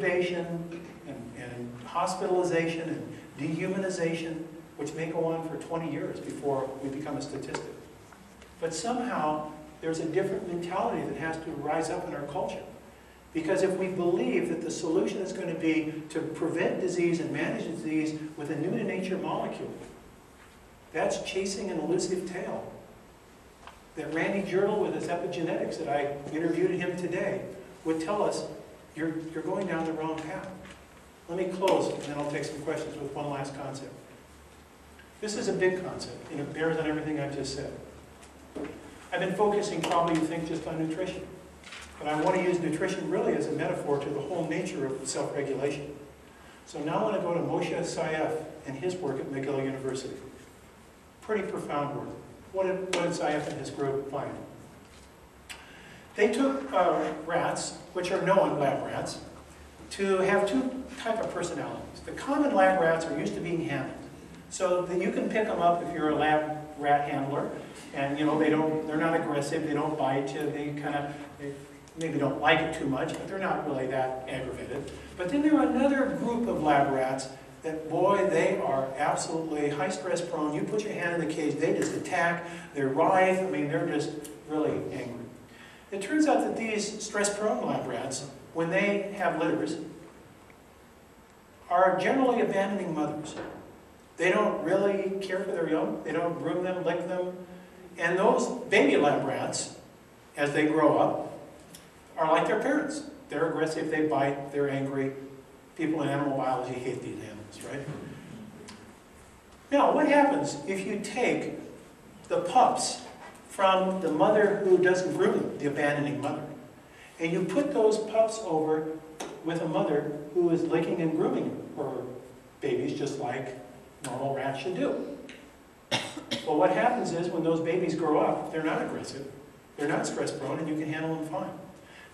intubation and hospitalization and dehumanization, which may go on for 20 years before we become a statistic. But somehow, there's a different mentality that has to rise up in our culture. Because if we believe that the solution is going to be to prevent disease and manage disease with a new-to-nature molecule, that's chasing an elusive tail. That Randy Girdle, with his epigenetics, that I interviewed him today, would tell us, you're going down the wrong path. Let me close, and then I'll take some questions with one last concept. This is a big concept, and it bears on everything I've just said. I've been focusing, probably you think, just on nutrition. But I want to use nutrition really as a metaphor to the whole nature of self-regulation. So now I want to go to Moshe Saif and his work at McGill University. Pretty profound work. What did Saif and his group find? They took rats, which are known lab rats, to have two types of personalities. The common lab rats are used to being handled. So that you can pick them up if you're a lab rat handler, and they're not aggressive, they don't bite you, they maybe don't like it too much, but they're not really that aggravated. But then there are another group of lab rats that, boy, they are absolutely high stress prone. You put your hand in the cage, they just attack, they're writhe, I mean, they're just really angry. It turns out that these stress prone lab rats, when they have litters, are generally abandoning mothers. They don't really care for their young, they don't groom them, lick them. And those baby lab rats, as they grow up, are like their parents. They're aggressive, they bite, they're angry. People in animal biology hate these animals, right? Now, what happens if you take the pups from the mother who doesn't groom them, the abandoning mother, and you put those pups over with a mother who is licking and grooming her babies just like normal rats should do? Well, what happens is when those babies grow up, they're not aggressive, they're not stress prone, and you can handle them fine.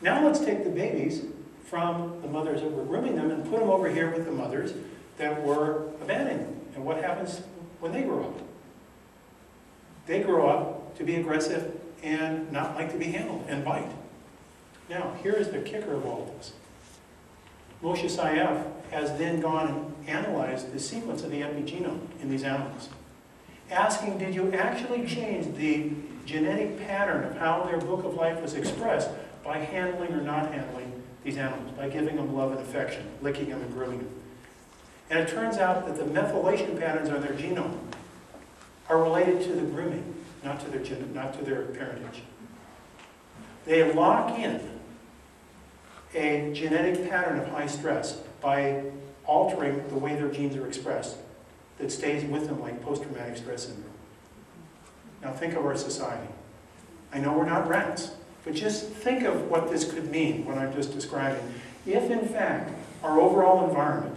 Now let's take the babies from the mothers that were grooming them and put them over here with the mothers that were abandoning them. And what happens when they grow up? They grow up to be aggressive and not like to be handled and bite. Now, here is the kicker of all of this. Moshe Saif has then gone and analyzed the sequence of the epigenome in these animals, asking, did you actually change the genetic pattern of how their book of life was expressed by handling or not handling these animals, by giving them love and affection, licking them and grooming them? And it turns out that the methylation patterns on their genome are related to the grooming, not to their parentage. They lock in a genetic pattern of high stress by altering the way their genes are expressed that stays with them like post-traumatic stress syndrome. Now think of our society. I know we're not rats, but just think of what this could mean, what I'm just describing. If, in fact, our overall environment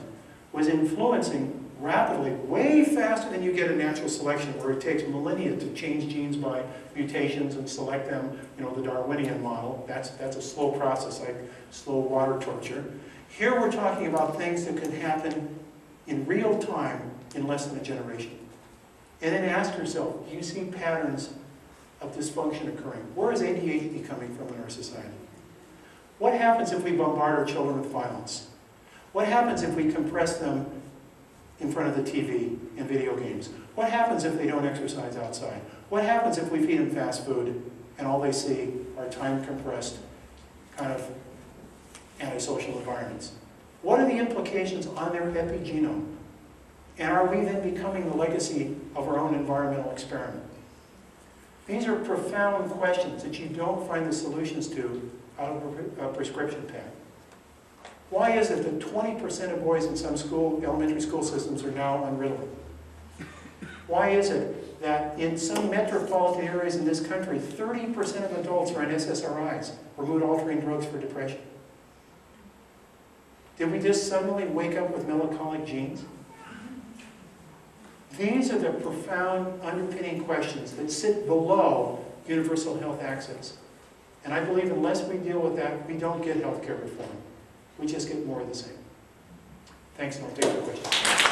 was influencing rapidly, way faster than you get a natural selection, where it takes millennia to change genes by mutations and select them, the Darwinian model. That's a slow process, like slow water torture. Here we're talking about things that can happen in real time in less than a generation. And then ask yourself, do you see patterns of dysfunction occurring? Where is ADHD coming from in our society? What happens if we bombard our children with violence? What happens if we compress them in front of the TV and video games? What happens if they don't exercise outside? What happens if we feed them fast food and all they see are time-compressed kind of antisocial environments? What are the implications on their epigenome? And are we then becoming the legacy of our own environmental experiment? These are profound questions that you don't find the solutions to out of a prescription pack. Why is it that 20% of boys in some elementary school systems are now on Ritalin? Why is it that in some metropolitan areas in this country, 30% of adults are on SSRIs, or mood-altering drugs for depression? Did we just suddenly wake up with melancholic genes? These are the profound underpinning questions that sit below universal health access. And I believe unless we deal with that, we don't get health care reform. We just get more of the same. Thanks, and I'll take your questions.